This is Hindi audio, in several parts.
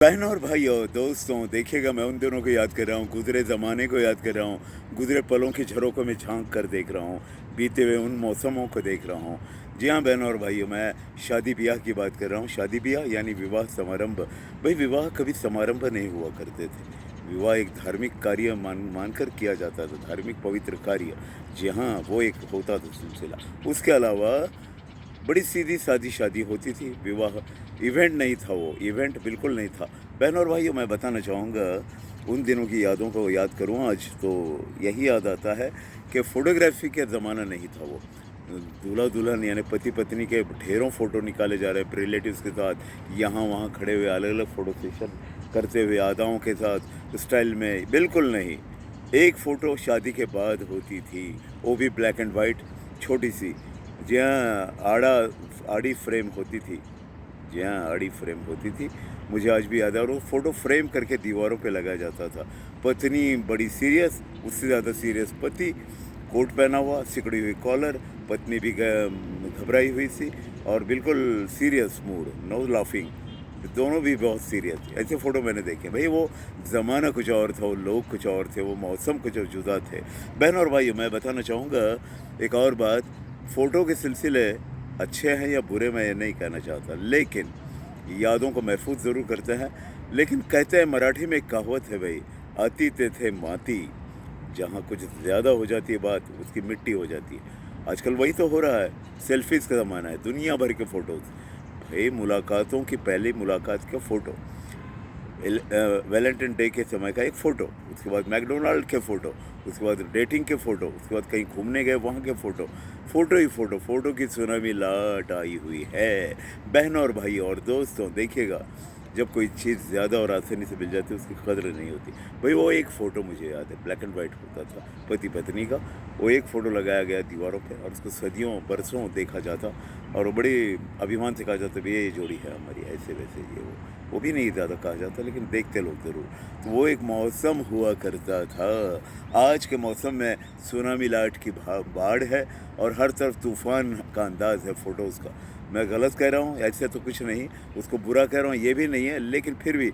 बहनों और भाइयों, दोस्तों, देखिएगा मैं उन दिनों को याद कर रहा हूँ, गुज़रे ज़माने को याद कर रहा हूँ, गुज़रे पलों की झरोकों में झाँक कर देख रहा हूँ, बीते हुए उन मौसमों को देख रहा हूँ। जी हाँ, बहनों और भाइयों, मैं शादी-ब्याह की बात कर रहा हूँ। शादी-ब्याह यानी विवाह समारंभ। भई विवाह कभी समारंभ नहीं हुआ करते थे। विवाह एक धार्मिक कार्य मानकर किया जाता था, धार्मिक पवित्र कार्य। जी हाँ, वो एक होता था सिलसिला। उसके अलावा बड़ी सीधी-सादी शादी होती थी, विवाह इवेंट नहीं था वो, इवेंट बिल्कुल नहीं था। बहनों और भाइयों, मैं बताना चाहूँगा, उन दिनों की यादों को याद करूँ आज तो यही याद आता है कि फ़ोटोग्राफ़ी का ज़माना नहीं था वो। दूल्हा-दुल्हन यानी पति-पत्नी के ढेरों फ़ोटो निकाले जा रहे हैं रिलेटिव्स के साथ, यहाँ-वहाँ खड़े हुए अलग-अलग फ़ोटो सेशन करते हुए अदाओं के साथ, स्टाइल में, बिल्कुल नहीं। एक फ़ोटो शादी के बाद होती थी, वो भी ब्लैक एंड व्हाइट, छोटी-सी। जी हाँ, आड़ी फ्रेम होती थी। जी हाँ, आड़ी फ्रेम होती थी। मुझे आज भी याद है और वो फ़ोटो फ्रेम करके दीवारों पे लगाया जाता था। पत्नी बड़ी सीरियस, उससे ज़्यादा सीरियस पति, कोट पहना हुआ, सिकुड़ी हुई कॉलर, पत्नी भी घबराई हुई सी और बिल्कुल सीरियस मूड, नो लाफिंग। दोनों भी बहुत सीरियस थे। ऐसे फ़ोटो मैंने देखे। भई वो ज़माना कुछ और था, वो लोग कुछ और थे, वो मौसम कुछ जुदा थे। बहनों और भाइयों, मैं बताना चाहूँगा एक और बात, फ़ोटो के सिलसिले अच्छे हैं या बुरे, मैं ये नहीं कहना चाहता, लेकिन यादों को महफूज़ ज़रूर करते हैं। लेकिन कहते हैं, मराठी में एक कहावत है भई, "अति तेथे माती"। जहाँ कुछ ज़्यादा हो जाती है बात, उसकी मिट्टी हो जाती है। आजकल वही तो हो रहा है, सेल्फ़ीज़ का ज़माना है, दुनिया भर के फ़ोटोज़। भई मुलाकातों की पहली मुलाकात का फ़ोटो, वैलेंटाइन डे के समय का एक फ़ोटो, उसके बाद मैकडॉनल्ड के फ़ोटो, उसके बाद डेटिंग के फ़ोटो, उसके बाद कहीं घूमने गए वहाँ के फ़ोटो, फ़ोटो ही फ़ोटो, फ़ोटो की सुनामी लाट आई हुई है। बहनों और भाइयों और दोस्तों, देखिएगा, जब कोई चीज़ ज़्यादा और आसानी से मिल जाती है उसकी कदर नहीं होती। भई वो एक फ़ोटो मुझे याद है, ब्लैक एंड व्हाइट होता था, पति-पत्नी का। वो एक फ़ोटो लगाया गया दीवारों पे और उसको सदियों, बरसों देखा जाता और वो बड़े अभिमान से कहा जाता, भई ये जोड़ी है हमारी, ऐसे-वैसे ये वो। वो भी नहीं ज़्यादा कहा जाता, लेकिन देखते लोग ज़रूर। तो वो एक मौसम हुआ करता था। आज के मौसम में सुनामी लाट की बाढ़ है और हर तरफ तूफ़ान का अंदाज़ है फ़ोटोज़ का। मैं गलत कह रहा हूँ? ऐसे तो कुछ नहीं, उसको बुरा कह रहा हूँ ये भी नहीं है, लेकिन फिर भी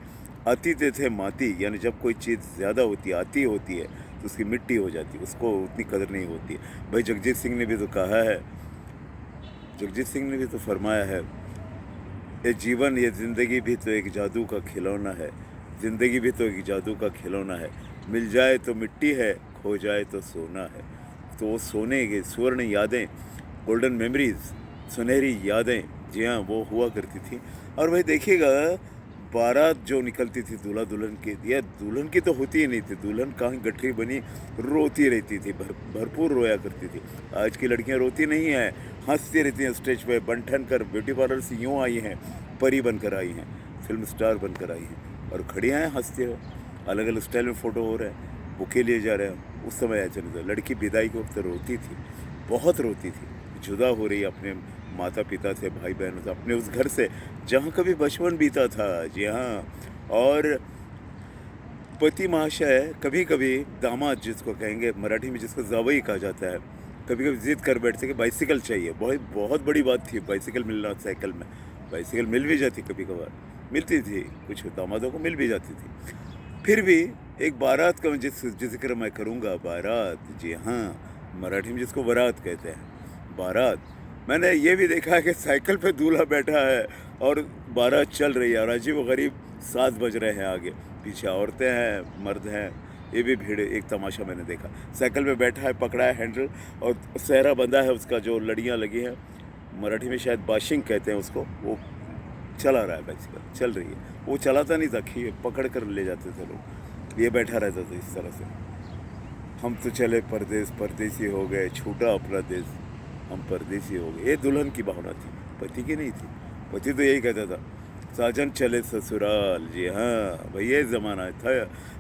अति तेथे माती, यानी जब कोई चीज़ ज़्यादा होती है, अति होती है, तो उसकी मिट्टी हो जाती है, उसको उतनी कदर नहीं होती है। भाई जगजीत सिंह ने भी तो कहा है, जगजीत सिंह ने भी तो फरमाया है, ये जीवन, ये ज़िंदगी भी तो एक जादू का खिलौना है, ज़िंदगी भी तो एक जादू का खिलौना है, मिल जाए तो मिट्टी है, खो जाए तो सोना है। तो वो सोने के स्वर्ण यादें, गोल्डन मेमोरीज़, सुनहरी यादें, जी हाँ, वो हुआ करती थी। और भाई देखिएगा, बारात जो निकलती थी दूल्हा-दुल्हन की, या दुल्हन की तो होती ही नहीं थी, दुल्हन कहाँ गठरी बनी रोती रहती थी, भरपूर रोया करती थी। आज की लड़कियाँ रोती नहीं हैं, हँसती रहती हैं स्टेज पे, बन-ठन कर ब्यूटी पार्लर से यूँ आई हैं, परी बनकर आई हैं, फ़िल्म स्टार बनकर आई हैं और खड़ी हैं हँसते हुए, अलग-अलग स्टाइल में फ़ोटो हो रहे हैं, बुके लिए जा रहे हैं। उस समय ऐसा नहीं था, लड़की विदाई के वक़्त रोती थी, बहुत रोती थी, जुदा हो रही है अपने माता-पिता से, भाई-बहनों से, अपने उस घर से, जहाँ कभी बचपन बीता था। जी हाँ, और पति महाशय कभी-कभी, दामाद जिसको कहेंगे, मराठी में जिसको ज़ावई कहा जाता है, कभी-कभी ज़िद कर बैठते कि बाइसिकल चाहिए। बहुत बहुत बड़ी बात थी बाइसिकल मिलना साइकिल में। बाइसिकल मिल भी जाती कभी-कभार, मिलती थी, कुछ दामादों को मिल भी जाती थी। फिर भी एक बारात का जिस ज़िक्र मैं करूँगा, बारात, जी हाँ, मराठी में जिसको बारात कहते हैं, बारात। मैंने ये भी देखा है कि साइकिल पे दूल्हा बैठा है और बारात चल रही है और अजीब-ओ-गरीब साज़ बज रहे हैं आगे, पीछे औरतें हैं, मर्द हैं, ये भी भीड़, एक तमाशा मैंने देखा। साइकिल पे बैठा है, पकड़ा है हैंडल और सेहरा बंधा है उसका, जो लड़ियाँ लगी हैं, मराठी में शायद बाशिंग कहते हैं उसको, वो चला रहा है, बाइसिकल चल रही है। वो चलाता नहीं था, पकड़ कर ले जाते थे लोग, ये बैठा रहता था इस तरह से। हम तो चले परदेस, परदेसी हो गए, छूटा अपना देश, हम परदेसी हो गए। ये दुल्हन की भावना थी, पति की नहीं थी। पति तो यही कहता था, साजन चले ससुराल। जी हाँ, भई ये ज़माना था।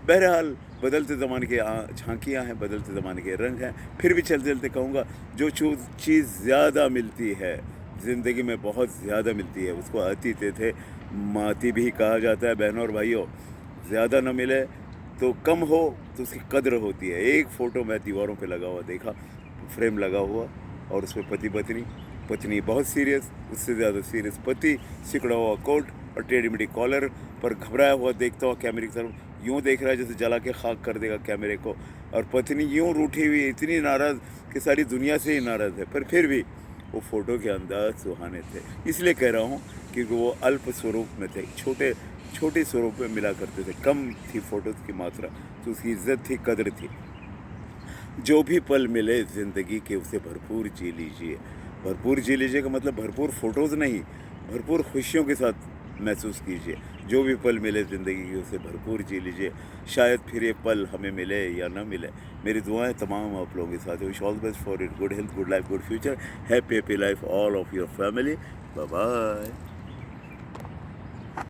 बहरहाल, बदलते ज़माने की झांकियाँ हैं, बदलते ज़माने के रंग हैं। फिर भी चलते-चलते कहूँगा, जो चीज़ ज़्यादा मिलती है, ज़िंदगी में बहुत ज़्यादा मिलती है, उसको अति तेथे माती भी कहा जाता है। बहनों और भाइयों, ज़्यादा ना मिले तो कम हो तो उसकी कद्र होती है। एक फ़ोटो मैं दीवारों पे लगा हुआ देखा, फ्रेम लगा हुआ और उसमें पति-पत्नी, पत्नी बहुत सीरियस, उससे ज़्यादा सीरियस पति, सिकुड़ा हुआ कोट, और टेढ़ी मेढ़ी कॉलर पर घबराया हुआ देखता हुआ कैमरे की तरफ, यूँ देख रहा है जैसे जला के खाक कर देगा कैमरे को। और पत्नी यूँ रूठी हुई, इतनी नाराज़ कि सारी दुनिया से ही नाराज़ है, पर फिर भी वो फ़ोटो के अंदाज सुहाने थे। इसलिए कह रहा हूँ क्योंकि वो अल्प स्वरूप में थे, छोटे स्वरूप में मिला करते थे, कम थी फ़ोटोज़ की मात्रा, तो उसकी इज़्ज़त थी, कद्र थी। जो भी पल मिले ज़िंदगी के उसे भरपूर जी लीजिए। भरपूर जी लीजिए का मतलब भरपूर फ़ोटोज़ नहीं, भरपूर खुशियों के साथ महसूस कीजिए। जो भी पल मिले ज़िंदगी के उसे भरपूर जी लीजिए। शायद फिर ये पल हमें मिले या ना मिले। मेरी दुआएँ तमाम आप लोगों के साथ हैं। Wish all the best for it, good health, good life, good future, happy life all of your family. Bye bye.